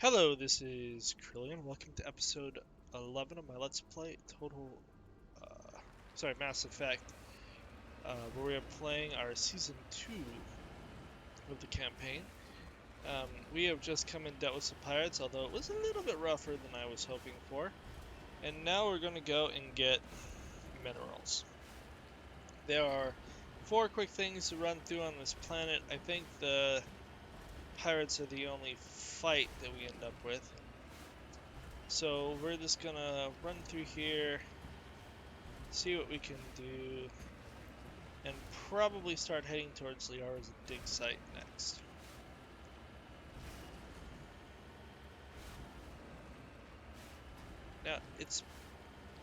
Hello, this is Krillian. Welcome to episode 11 of my Let's Play Mass Effect, where we are playing our Season 2 of the campaign. We have just come and dealt with some pirates, although it was a little bit rougher than I was hoping for. And now we're going to go and get minerals. There are 4 quick things to run through on this planet. I think the pirates are the only fight that we end up with. So we're just gonna run through here, see what we can do, and probably start heading towards Liara's dig site next. Now,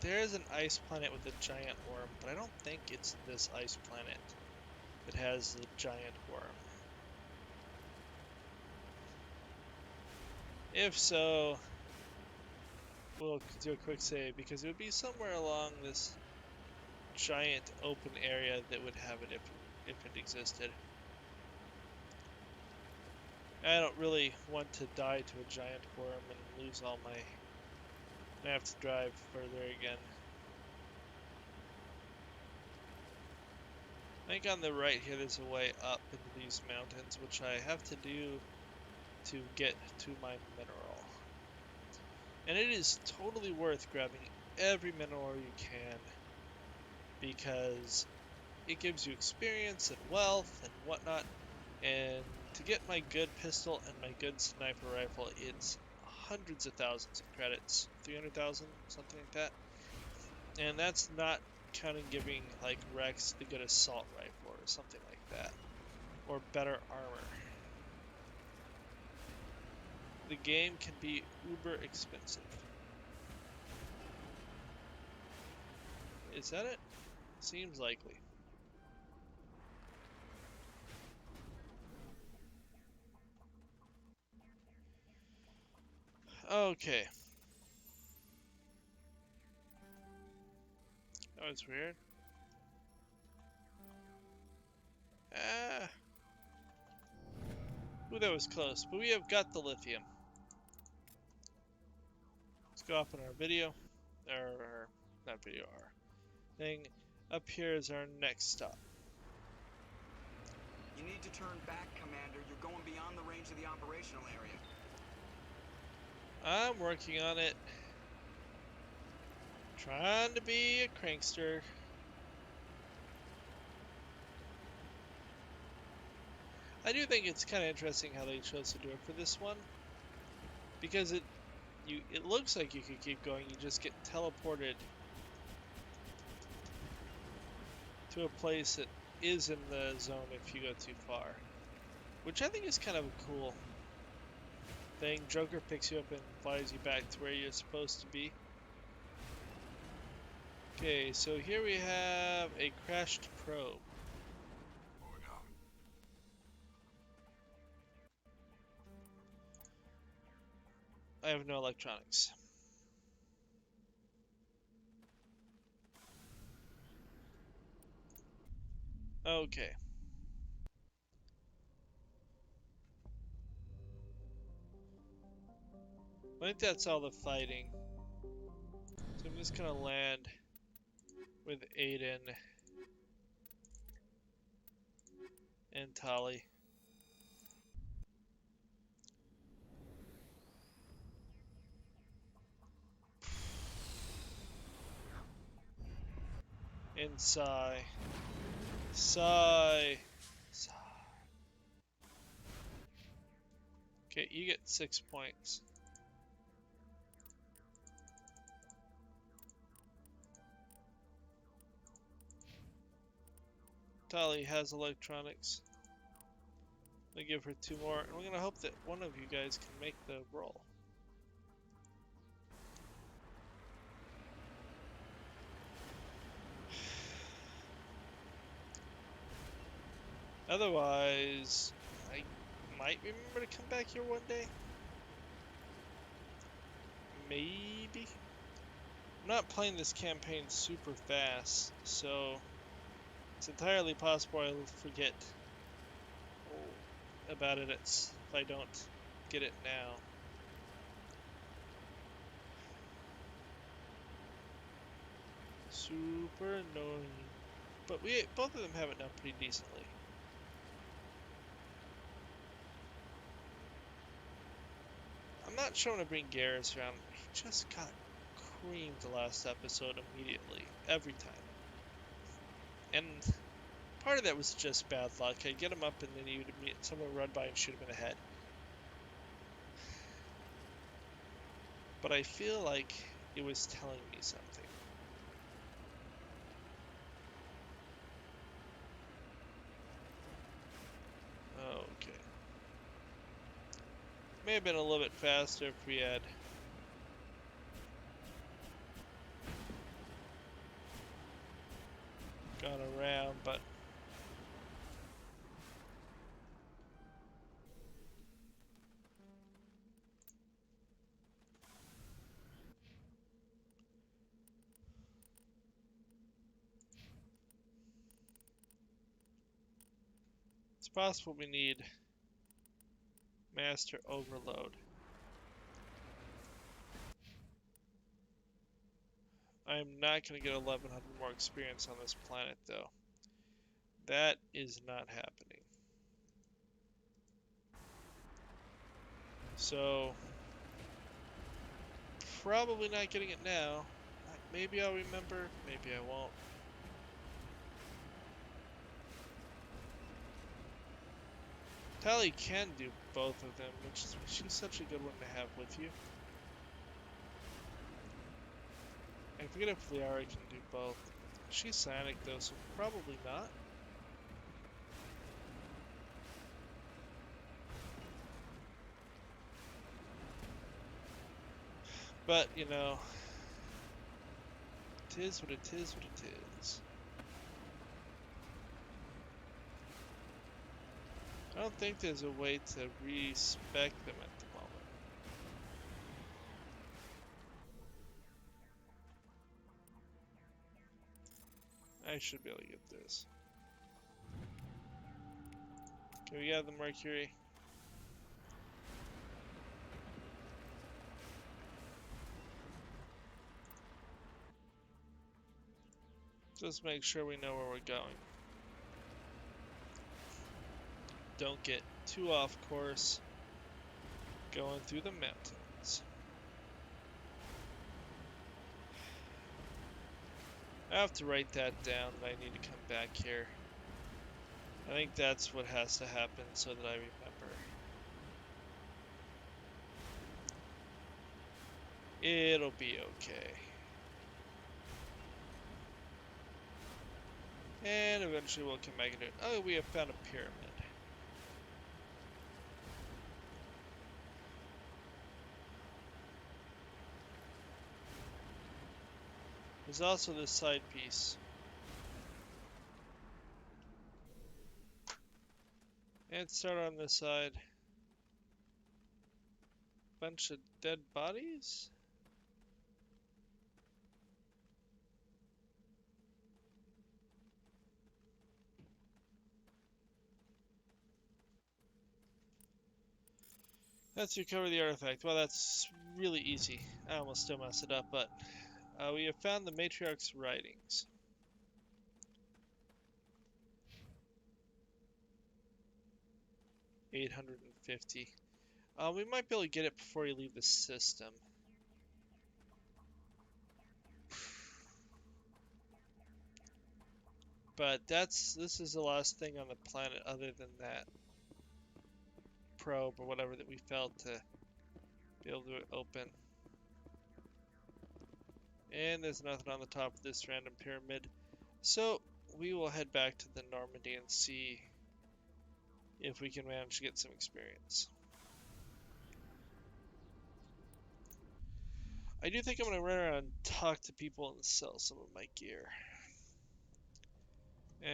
there is an ice planet with a giant worm, but I don't think it's this ice planet that has the giant worm. If so, we'll do a quick save, because it would be somewhere along this giant open area that would have it if it existed. I don't really want to die to a giant worm and lose all my... I have to drive further again. I think on the right here there's a way up into these mountains, which I have to do to get to my mineral. And it is totally worth grabbing every mineral you can, because it gives you experience and wealth and whatnot. And to get my good pistol and my good sniper rifle, it's hundreds of thousands of credits, 300,000, something like that. And that's not counting giving like Rex the good assault rifle or something like that, or better armor. The game can be uber expensive. Is that it? Seems likely. Okay. That was weird. Ah. Ooh, that was close. But we have got the lithium. Let's go up in our video. Or, not video, our thing. Up here is our next stop. You need to turn back, Commander. You're going beyond the range of the operational area. I'm working on it. Trying to be a crankster. I do think it's kind of interesting how they chose to do it for this one, because it looks like you could keep going, you just get teleported to a place that is in the zone if you go too far, which I think is kind of a cool thing. Joker picks you up and flies you back to where you're supposed to be. Okay, so here we have a crashed probe. I have no electronics. Okay. I think that's all the fighting. So I'm just gonna land with Aiden and Tali. And Sigh. Sigh. Sigh. Okay, you get 6 points. Tali has electronics. I'm gonna give her 2 more, and we're gonna hope that one of you guys can make the roll. Otherwise, I might remember to come back here one day. Maybe. I'm not playing this campaign super fast, so it's entirely possible I'll forget about it if I don't get it now. Super annoying. But both of them have it done pretty decently. I'm not showing to bring Garrus around. He just got creamed the last episode immediately, every time. And part of that was just bad luck. I'd get him up and then he would meet someone run by and shoot him in the head. But I feel like it was telling me something. Okay. May have been a little bit faster if we had gone around, but it's possible we need Master Overload. I'm not going to get 1100 more experience on this planet, though. That is not happening. So, probably not getting it now. Maybe I'll remember, maybe I won't. Tally can do both of them, which is she's such a good one to have with you. I forget if Liara can do both. She's psionic though, so probably not. But, you know, it is what it is what it is. I don't think there's a way to respec them at the moment. I should be able to get this. Okay, we got the Mercury. Just make sure we know where we're going. Don't get too off course going through the mountains. I have to write that down that I need to come back here. I think that's what has to happen so that I remember. It'll be okay. And eventually we'll come back and do it. Oh, we have found a pyramid. There's also this side piece. And start on this side. Bunch of dead bodies? Let's recover the artifact. Well, that's really easy. I almost still messed it up, but we have found the matriarch's writings. $850. We might be able to get it before you leave the system. But this is the last thing on the planet other than that probe or whatever that we failed to be able to open. And there's nothing on the top of this random pyramid. So we will head back to the Normandy and see if we can manage to get some experience. I do think I'm going to run around and talk to people and sell some of my gear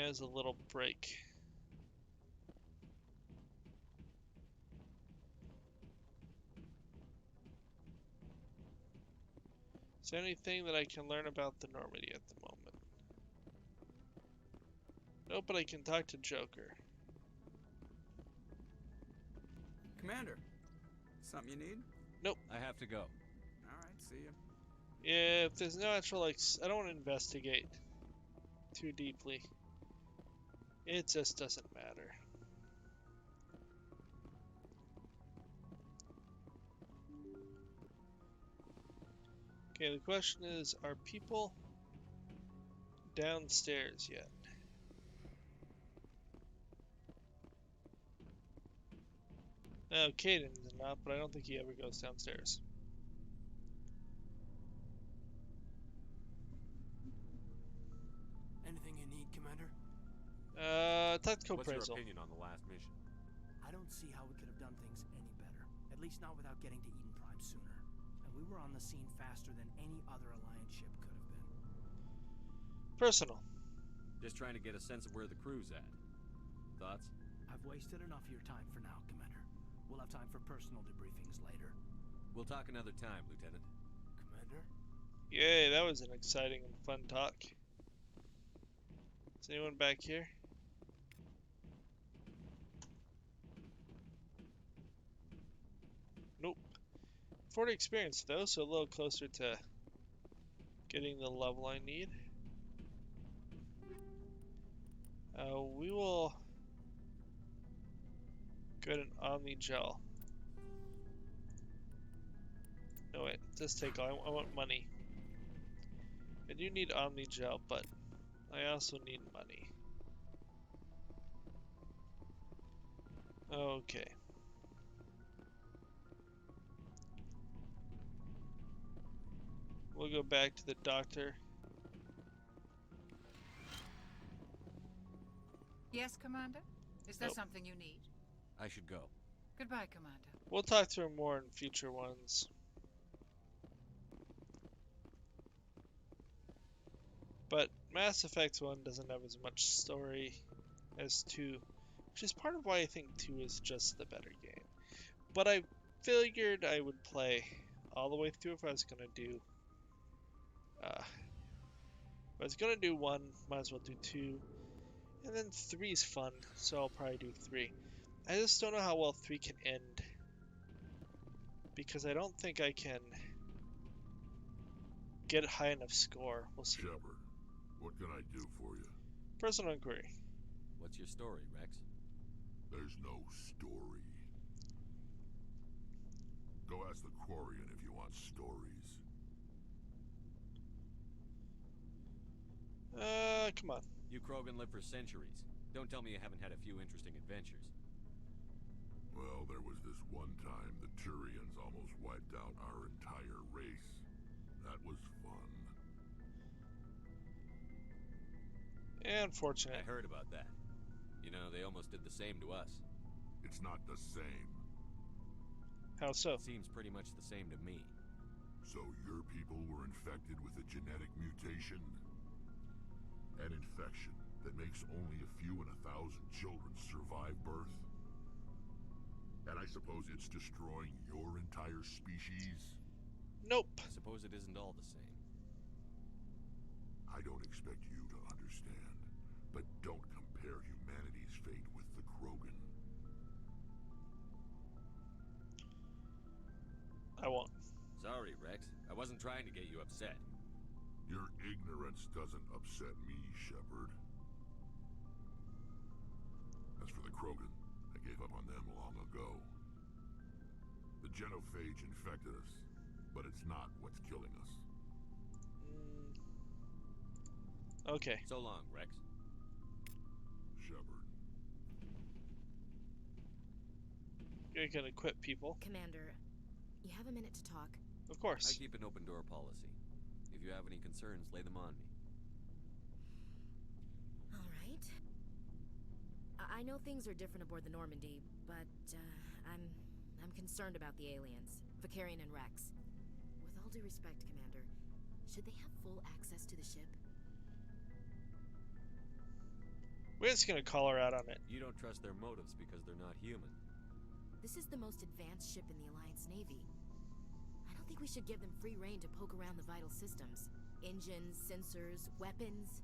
as a little break. Is there anything that I can learn about the Normandy at the moment? Nope, but I can talk to Joker. Commander, something you need? Nope. I have to go. All right, see ya. Yeah, if there's no actual, like, I don't want to investigate too deeply. It just doesn't matter. Okay, the question is, are people downstairs yet? No, Caden's not, but I don't think he ever goes downstairs. Anything you need, Commander? Tactical What's your appraisal. opinion on the last mission? I don't see how we could have done things any better. At least not without getting to Eden Prime sooner. And we were on the scene faster than any other Alliance ship could have been. Personal. Just trying to get a sense of where the crew's at. Thoughts? I've wasted enough of your time for now, Commander. We'll have time for personal debriefings later. We'll talk another time, Lieutenant. Commander? Yay, that was an exciting and fun talk. Is anyone back here? Nope. 40 experience though, so a little closer to getting the level I need. We will get an Omni Gel. No wait, just take all. I want money. I do need Omni Gel, but I also need money. Okay. We'll go back to the doctor. Yes, Commander? Is there Nope. something you need? I should go. Goodbye, Commander. We'll talk to her more in future ones. But Mass Effect 1 doesn't have as much story as 2, which is part of why I think 2 is just the better game. But I figured I would play all the way through if I was gonna do if I was gonna do 1, might as well do 2. And then 3 is fun, so I'll probably do 3. I just don't know how well 3 can end, because I don't think I can get a high enough score. We'll see. Shepard, what can I do for you? Personal inquiry. What's your story, Rex? There's no story. Go ask the Quarian if you want stories. Come on. You Krogan live for centuries. Don't tell me you haven't had a few interesting adventures. Well, there was this one time the Turians almost wiped out our entire race. That was fun. Unfortunate. I heard about that. You know, they almost did the same to us. It's not the same. How so? Seems pretty much the same to me. So your people were infected with a genetic mutation? An infection that makes only a few in 1,000 children survive birth? And I suppose it's destroying your entire species? Nope. I suppose it isn't all the same. I don't expect you to understand, but don't compare humanity's fate with the Krogan. I won't. Sorry, Rex. I wasn't trying to get you upset. Your ignorance doesn't upset me, Shepard. As for the Krogan, I gave up on them long ago. The genophage infected us, but it's not what's killing us. Okay. So long, Rex. Shepard. You're gonna quit people. Commander, you have a minute to talk? Of I course. keep an open door policy. If you have any concerns, lay them on me. All right. I know things are different aboard the Normandy, but I'm concerned about the aliens, Vicarian and Rex. With all due respect, Commander, should they have full access to the ship? We're just gonna call her out on it. You don't trust their motives because they're not human. This is the most advanced ship in the Alliance Navy. I don't think we should give them free rein to poke around the vital systems. Engines, sensors, weapons.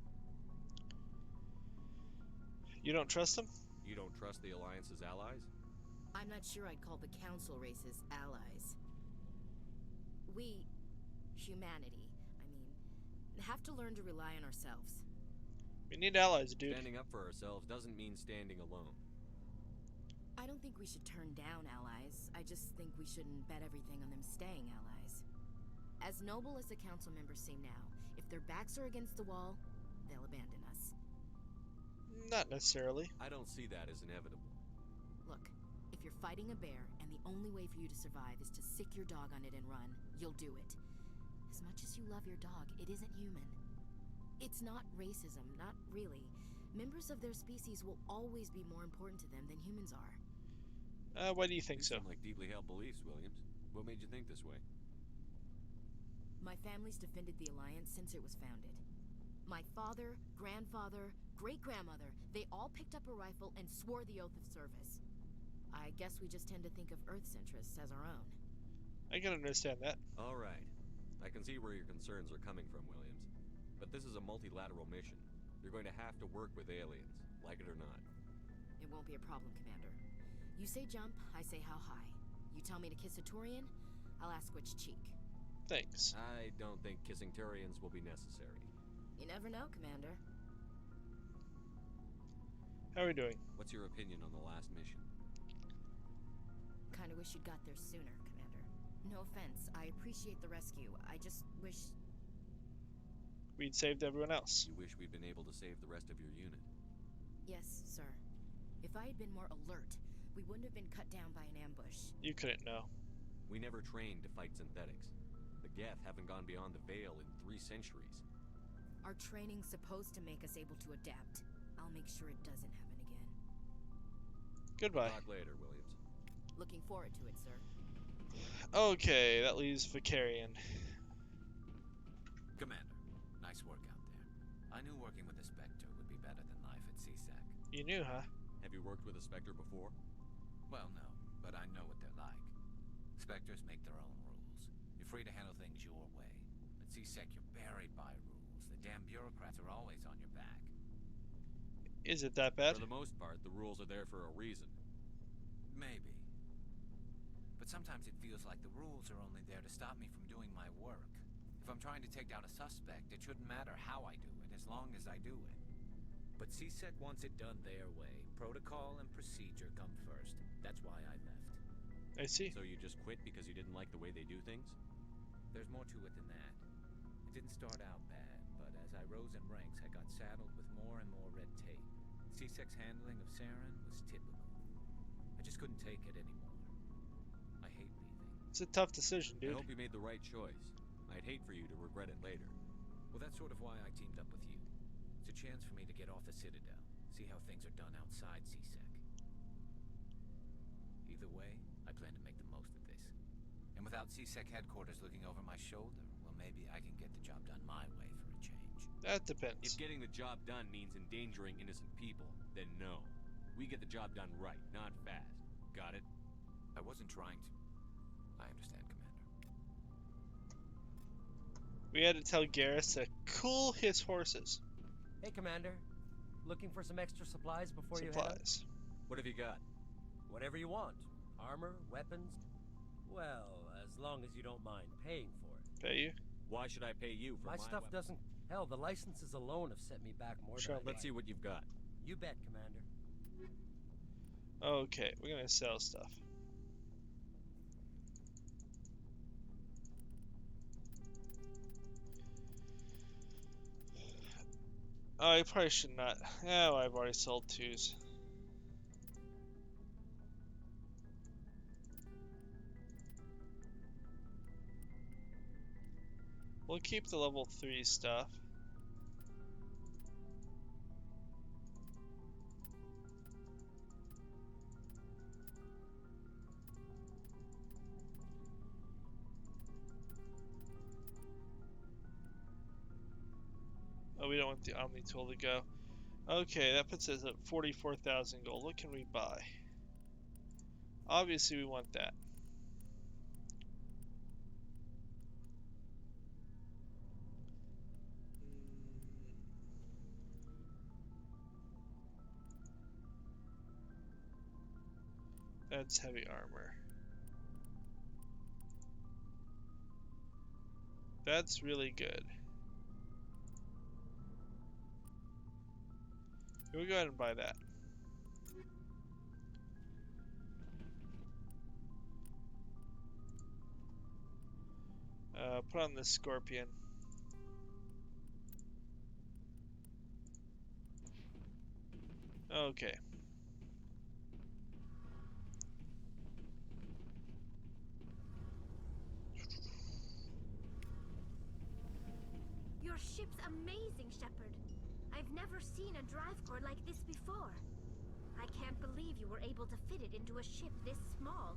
You don't trust them? You don't trust the Alliance's allies? I'm not sure I'd call the Council races allies. We, humanity, have to learn to rely on ourselves. We need allies, dude. Standing up for ourselves doesn't mean standing alone. I don't think we should turn down allies. I just think we shouldn't bet everything on them staying allies. As noble as the council members seem now, if their backs are against the wall, they'll abandon us. Not necessarily. I don't see that as inevitable. Look, if you're fighting a bear and the only way for you to survive is to sick your dog on it and run, you'll do it. As much as you love your dog, it isn't human. It's not racism, not really. Members of their species will always be more important to them than humans are. Why do you think These so? sound like deeply held beliefs, Williams. What made you think this way? My family's defended the Alliance since it was founded. My father, grandfather, great-grandmother, they all picked up a rifle and swore the oath of service. I guess we just tend to think of Earth's interests as our own. I can understand that. All right. I can see where your concerns are coming from, Williams. But this is a multilateral mission. You're going to have to work with aliens, like it or not. It won't be a problem, Commander. You say jump, I say how high. You tell me to kiss a Turian, I'll ask which cheek. Thanks. I don't think kissing Turians will be necessary. You never know, Commander. How are we doing? What's your opinion on the last mission? Kinda wish you'd got there sooner, Commander. No offense, I appreciate the rescue. I just wish... We'd saved everyone else. You wish we'd been able to save the rest of your unit. Yes, sir. If I had been more alert, we wouldn't have been cut down by an ambush. You couldn't know. We never trained to fight synthetics. The Geth haven't gone beyond the Veil in 3 centuries. Our training's supposed to make us able to adapt. I'll make sure it doesn't happen again. Goodbye. Talk later, Williams. Looking forward to it, sir. Okay, that leaves Vicarian. Commander, nice work out there. I knew working with a Spectre would be better than life at CSEC. You knew, huh? Have you worked with a Spectre before? Well, no, but I know what they're like. Spectres make their own rules. You're free to handle things your way. At CSEC, you're buried by rules. The damn bureaucrats are always on your back. Is it that bad? For the most part, the rules are there for a reason. Maybe. But sometimes it feels like the rules are only there to stop me from doing my work. If I'm trying to take down a suspect, it shouldn't matter how I do it, as long as I do it. But CSEC wants it done their way. Protocol and procedure come first. That's why I left. I see. So you just quit because you didn't like the way they do things? There's more to it than that. It didn't start out bad, but as I rose in ranks, I got saddled with more and more red tape. CSEC's handling of Saren was typical. I just couldn't take it anymore. I hate leaving. It's a tough decision, I dude. hope you made the right choice. I'd hate for you to regret it later. Well, that's sort of why I teamed up with you. It's a chance for me to get off the Citadel, see how things are done outside CSEC. Either way, I plan to make the most of this. And without CSEC headquarters looking over my shoulder, well, maybe I can get the job done my way for a change. That depends. If getting the job done means endangering innocent people, then no. We get the job done right, not fast. Got it? I wasn't trying to. I understand, Commander. We had to tell Garrus to cool his horses. Hey, Commander. Looking for some extra supplies before you head out? Supplies. What have you got? Whatever you want. Armor, weapons. Well, as long as you don't mind paying for it. Pay you? Why should I pay you for My stuff weapon? doesn't... Hell, the licenses alone have set me back more Sure, than I Let's see what you've got. You bet, Commander. Okay, we're gonna sell stuff. Oh, I probably should not. Oh, I've already sold 2s. We'll keep the level 3 stuff. Oh, we don't want the Omni tool to go. Okay, that puts us at 44,000 gold. What can we buy? Obviously, we want that. That's heavy armor. That's really good. We'll go ahead and buy that. Put on this Scorpion. Okay. Your ship's amazing, Shepard. I've never seen a drive core like this before. I can't believe you were able to fit it into a ship this small.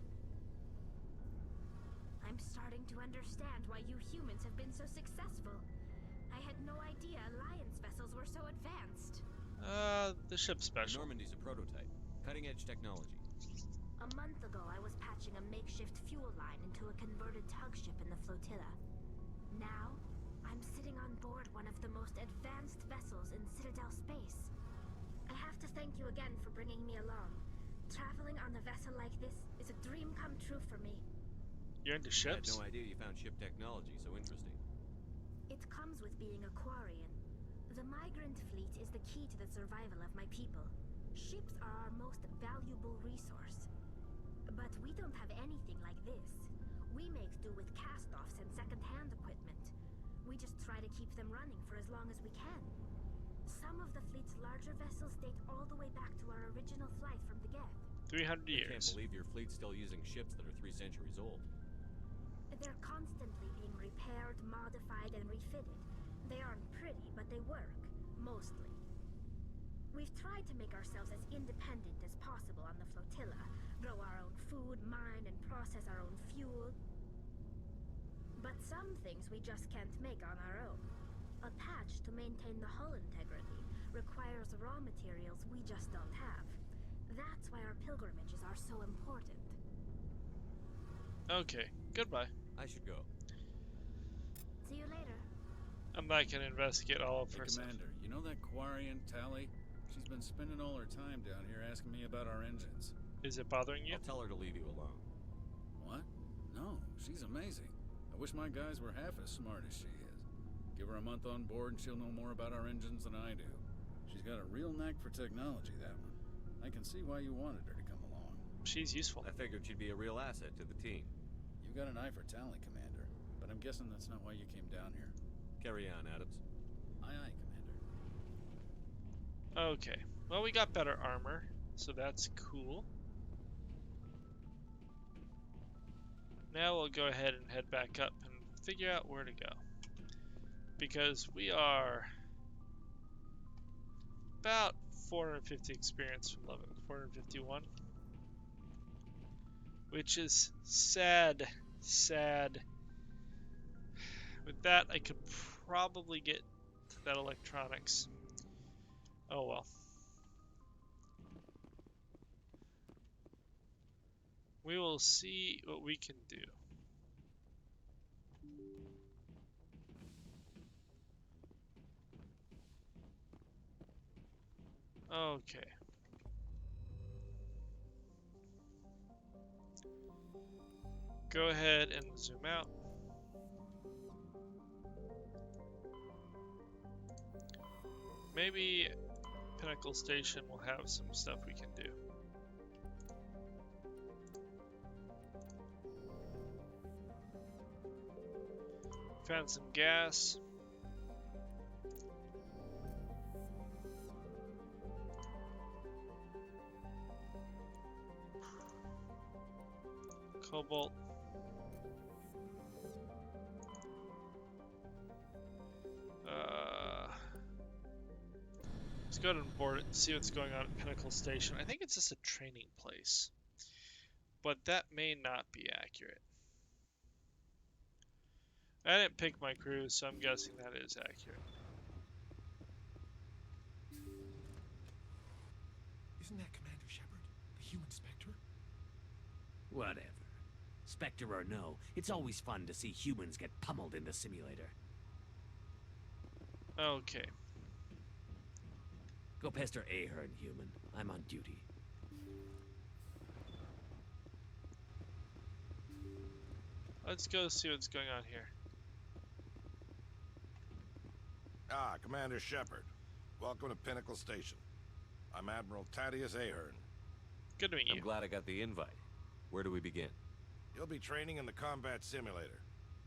I'm starting to understand why you humans have been so successful. I had no idea Alliance vessels were so advanced. The ship's special. Normandy's a prototype. Cutting-edge technology. A month ago, I was patching a makeshift fuel line into a converted tug ship in the flotilla. Now, I'm sitting on board one of the most advanced vessels in Citadel space. I have to thank you again for bringing me along. Traveling on a vessel like this is a dream come true for me. You're into I had ships? no idea you found ship technology so interesting. It comes with being a Quarian. The migrant fleet is the key to the survival of my people. Ships are our most valuable resource. But we don't have anything like this. We make do with cast-offs and second-hand equipment. We just try to keep them running for as long as we can. Some of the fleet's larger vessels date all the way back to our original flight from the Geth. 300 I can't years. believe your fleet's still using ships that are 3 centuries old. They're constantly being repaired, modified, and refitted. They aren't pretty, but they work. Mostly. We've tried to make ourselves as independent as possible on the flotilla. Grow our own food, mine, and process our own fuel. But some things we just can't make on our own. A patch to maintain the hull integrity requires raw materials we just don't have. That's why our pilgrimages are so important. Okay, goodbye. I should go. See you later. I'm not gonna investigate all of Hey, her stuff. Commander, you know that Quarian, Tally? She's been spending all her time down here asking me about our engines. Is it bothering you? I'll tell her to leave you alone. What? No, she's amazing. I wish my guys were half as smart as she is. Give her a month on board and she'll know more about our engines than I do. She's got a real knack for technology, that one. I can see why you wanted her to come along. She's useful. I figured she'd be a real asset to the team. You got an eye for Tally, Commander, but I'm guessing that's not why you came down here. Carry on, Adams. Aye, aye, Commander. Okay. Well, we got better armor, so that's cool. Now we'll go ahead and head back up and figure out where to go. Because we are about 450 experience from level 451. Which is sad. With that, I could probably get to that electronics. Oh well. We will see what we can do. Okay. Go ahead and zoom out. Maybe Pinnacle Station will have some stuff we can do. Found some gas. Cobalt. Let's go ahead and board it and see what's going on at Pinnacle Station. I think it's just a training place, but that may not be accurate. I didn't pick my crew, so I'm guessing that is accurate. Isn't that Commander Shepard, the human Spectre? Whatever. Spectre or no, it's always fun to see humans get pummeled in the simulator. Okay. Go pester Ahern, human. I'm on duty. Let's go see what's going on here. Ah, Commander Shepard. Welcome to Pinnacle Station. I'm Admiral Thaddeus Ahern. Good to meet you. I'm glad I got the invite. Where do we begin? You'll be training in the combat simulator.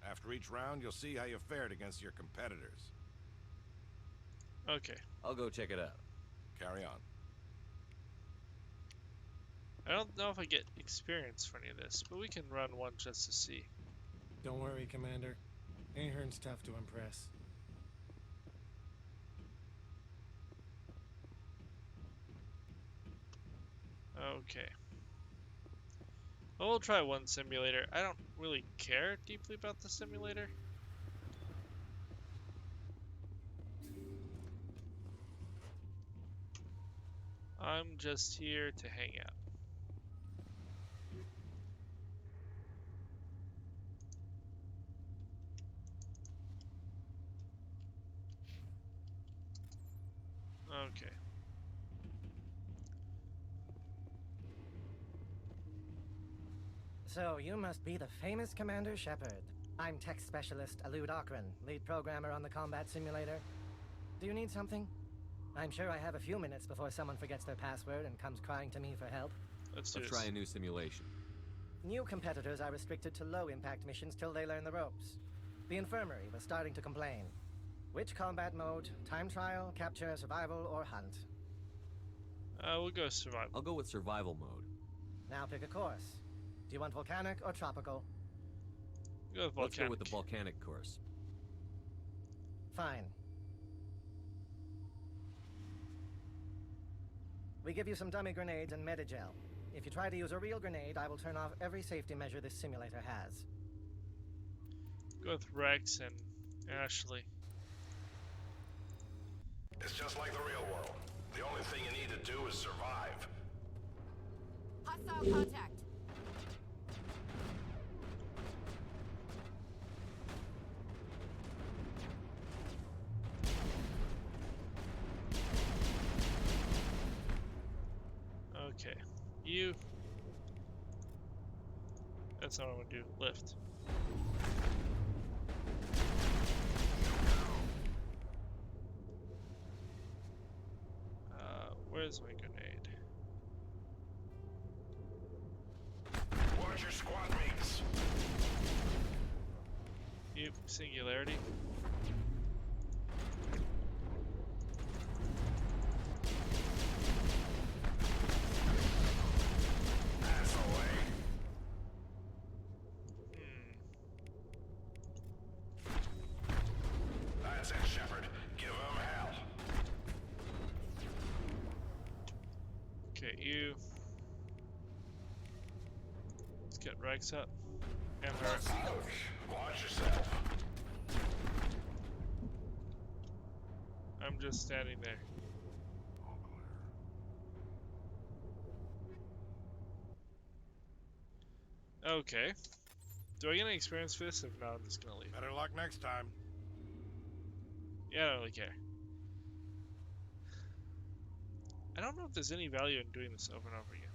After each round, you'll see how you fared against your competitors. Okay. I'll go check it out. Carry on. I don't know if I get experience for any of this, but we can run one just to see. Don't worry, Commander. Ahern's tough to impress. Okay. Well, we'll try one simulator. I don't really care deeply about the simulator. I'm just here to hang out. Okay. So, you must be the famous Commander Shepard. I'm tech specialist Alud Akron, lead programmer on the combat simulator. Do you need something? I'm sure I have a few minutes before someone forgets their password and comes crying to me for help. Let's try a new simulation. New competitors are restricted to low-impact missions till they learn the ropes. The infirmary was starting to complain. Which combat mode? Time trial, capture, survival, or hunt? We'll go survival. I'll go with survival mode. Now pick a course. Do you want volcanic or tropical? Go with volcanic. Let's go with the volcanic course. Fine. We give you some dummy grenades and Medigel. If you try to use a real grenade, I will turn off every safety measure this simulator has. Go with Rex and Ashley. It's just like the real world. The only thing you need to do is survive. Hostile contact. Okay. You. That's not what I'm gonna do. Lift. Where's my grenade? Watch your squad mates. You. Singularity. That's it, Shepard. Give him hell. Okay, you. Let's get Rex up. And her. Watch yourself. I'm just standing there. Okay. Do I get any experience for this? If not, I'm just gonna leave. Better luck next time. Yeah, I don't really care. I don't know if there's any value in doing this over and over again.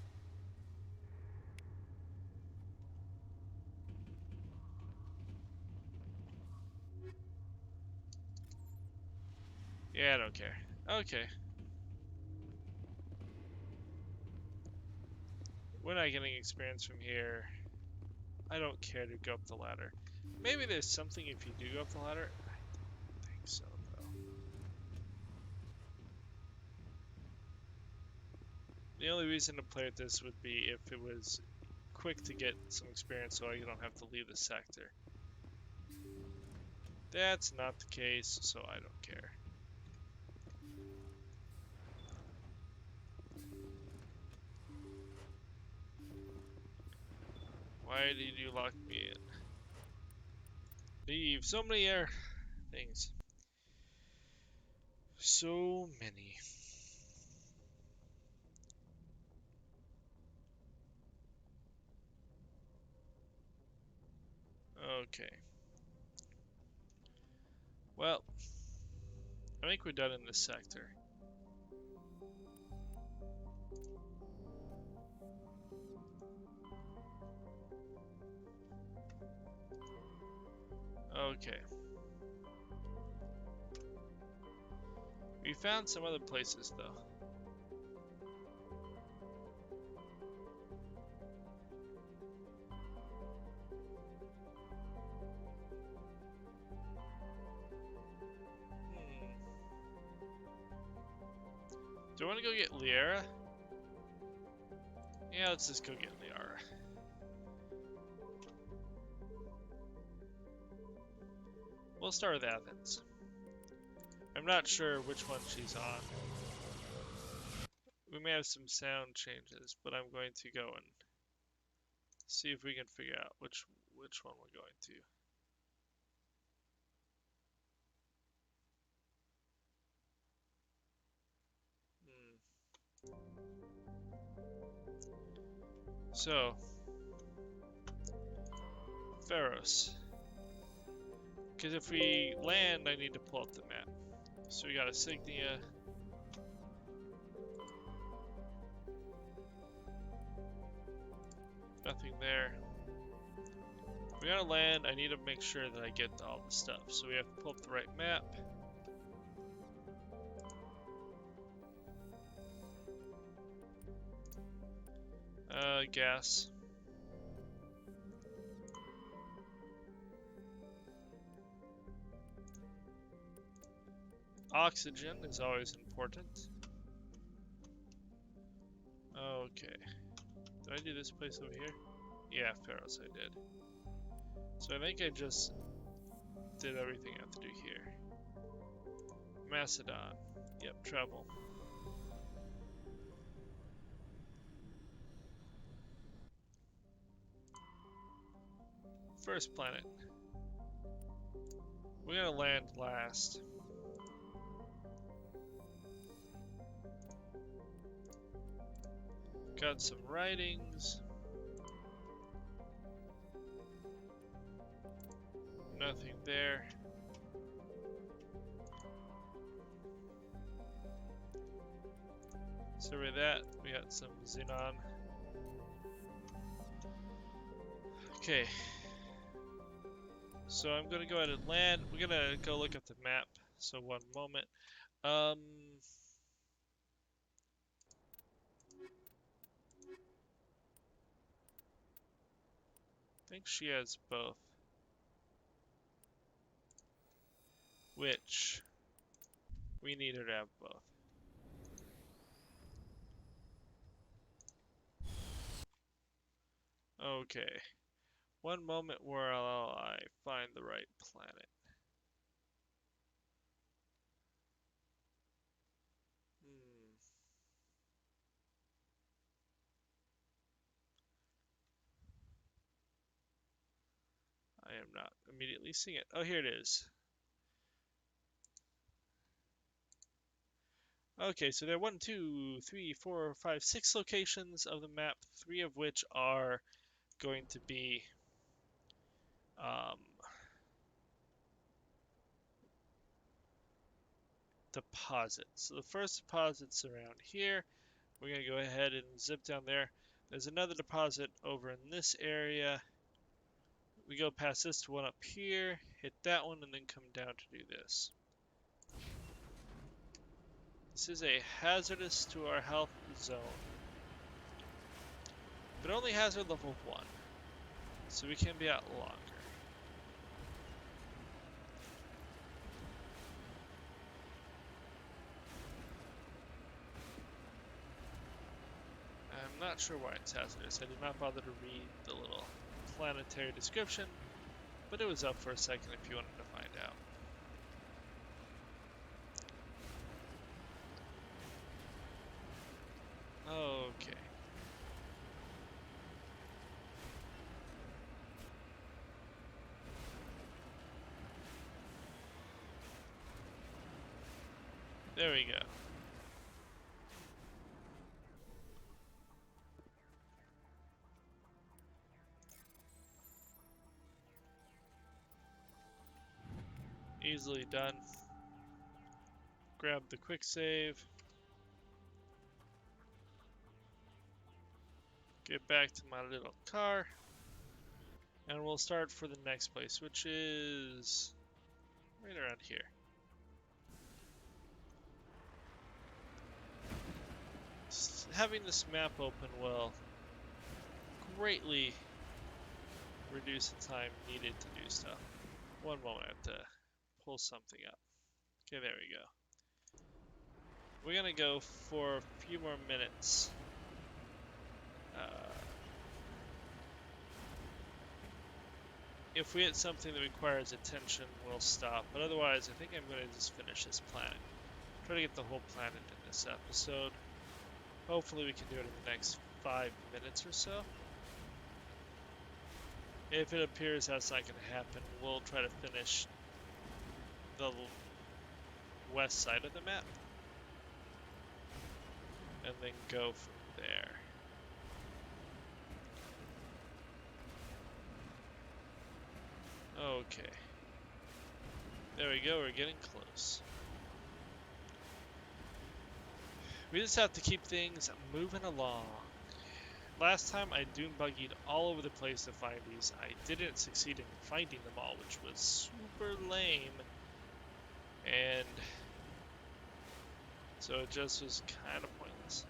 Yeah, I don't care. Okay. We're not getting experience from here. I don't care to go up the ladder. Maybe there's something if you do go up the ladder. I don't think so, though. The only reason to play with this would be if it was quick to get some experience so I don't have to leave the sector. That's not the case, so I don't care. Why did you lock me in? Leave. So many air things. So many. Okay. Well, I think we're done in this sector. Okay. We found some other places though. Do I want to go get Liara? Yeah, let's just go get Liara. We'll start with Athens. I'm not sure which one she's on. We may have some sound changes, but I'm going to go and see if we can figure out which one we're going to. So, Pharos. Because if we land, I need to pull up the map. So we got a Signia. Nothing there. If we gotta land, I need to make sure that I get all the stuff. So we have to pull up the right map. Gas. Oxygen is always important. Okay. Did I do this place over here? Yeah, Pharos, I did. So I think I just did everything I have to do here. Macedon. Yep, travel. First planet. We're gonna land last. Got some writings. Nothing there. Survey that. We got some xenon. Okay. So I'm gonna go ahead and land. We're gonna go look at the map. So one moment. I think she has both. Which we need her to have both. Okay. One moment while I find the right planet. I am not immediately seeing it. Oh, here it is. Okay, so there are 1, 2, 3, 4, 5, 6 locations of the map, 3 of which are going to be deposits. So the first deposit's around here. We're going to go ahead and zip down there. There's another deposit over in this area. We go past this one up here, hit that one, and then come down to do this. This is a hazardous to our health zone, but only hazard level 1, so we can be out longer. I'm not sure why it's hazardous. I did not bother to read the little planetary description, but it was up for a second if you wanted to find out. Okay. There we go. Easily done. Grab the quick save. Get back to my little car. And we'll start for the next place, which is right around here. Having this map open will greatly reduce the time needed to do stuff. One moment, I have to pull something up. Okay, there we go. we're gonna go for a few more minutes. If we hit something that requires attention, we'll stop. But otherwise, I think I'm going to just finish this planet. Try to get the whole planet in this episode. Hopefully we can do it in the next 5 minutes or so. If it appears that's not going to happen, we'll try to finish the west side of the map. And then go from there. Okay. There we go, we're getting close. We just have to keep things moving along. Last time I dune buggied all over the place to find these. I didn't succeed in finding them all, which was super lame. And so it just was kind of pointless.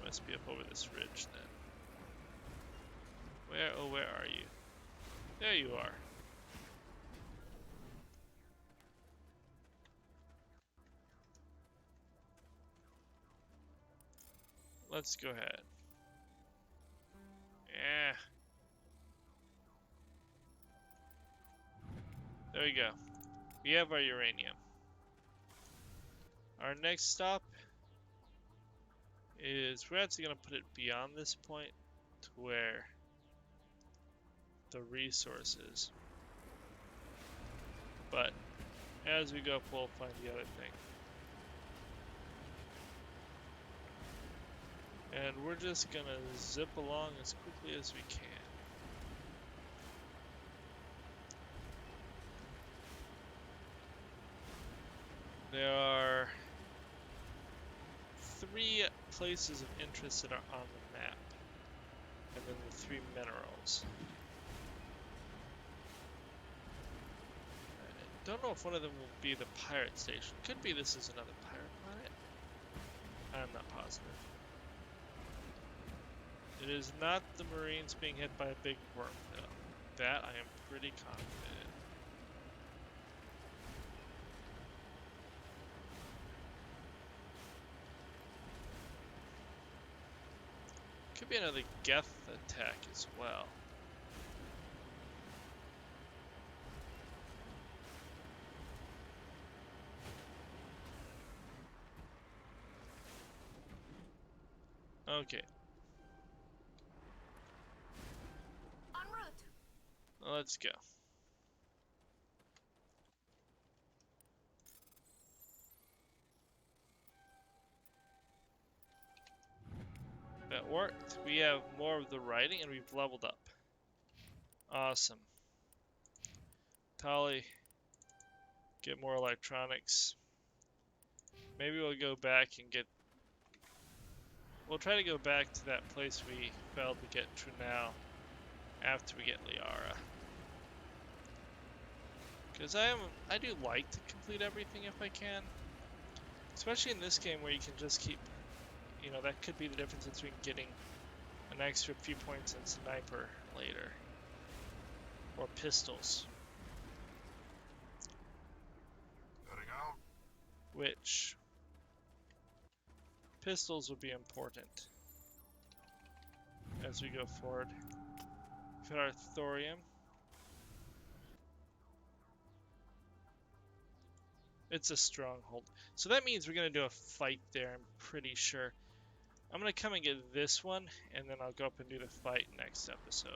Must be up over this ridge then. Where are you? There you are. Let's go ahead. Yeah. There we go. We have our uranium. Our next stop is we're actually going to put it beyond this point to where the resource is. But as we go up, we'll find the other thing. And we're just going to zip along as quickly as we can. There are 3 places of interest that are on the map, and then the 3 minerals. I don't know if one of them will be the pirate station. Could be this is another pirate planet. I'm not positive. It is not the Marines being hit by a big worm, though. That I am pretty confident in. Could be another Geth attack as well. Okay. En route. Let's go. That worked. We have more of the writing and we've leveled up. Awesome. Tali, get more electronics. Maybe we'll go back and get... We'll try to go back to that place we failed to get Trunau after we get Liara. Because I do like to complete everything if I can. Especially in this game where you can just keep... You know, that could be the difference between getting an extra few points in Sniper later. Or pistols. Heading out. Which... Pistols would be important as we go forward. We've got our thorium. It's a stronghold. So that means we're going to do a fight there, I'm pretty sure. I'm going to come and get this one, and then I'll go up and do the fight next episode.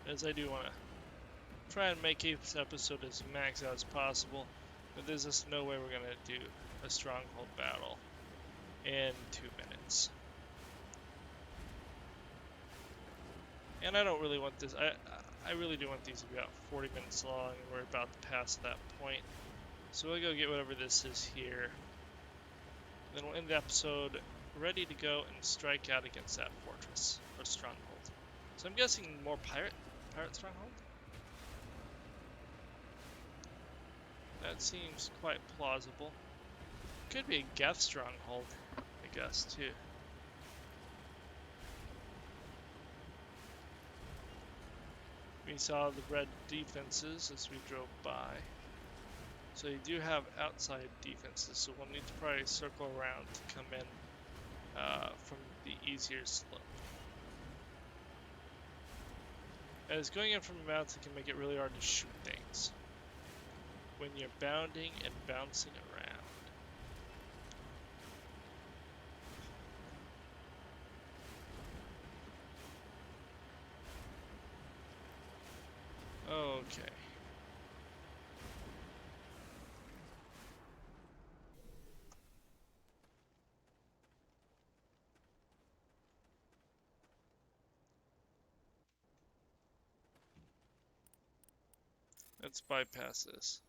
As I do want to try and make each episode as maxed out as possible. But there's just no way we're going to do a stronghold battle in 2 minutes. And I don't really want this, I really do want these to be about 40 minutes long, and we're about to pass that point. So we'll go get whatever this is here. Then we'll end the episode ready to go and strike out against that fortress, or stronghold. So I'm guessing more pirate stronghold? That seems quite plausible. Could be a Geth stronghold, I guess, too. We saw the red defenses as we drove by. So you do have outside defenses, so we'll need to probably circle around to come in from the easier slope. As going in from the mountain can make it really hard to shoot things when you're bounding and bouncing around. Okay. Let's bypass this.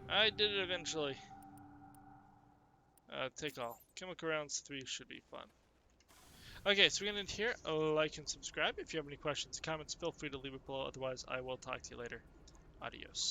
I did it eventually. Take all. Chemical rounds 3 should be fun. Okay, so we're gonna end here. Like and subscribe. If you have any questions, comments, feel free to leave it below. Otherwise, I will talk to you later. Adios.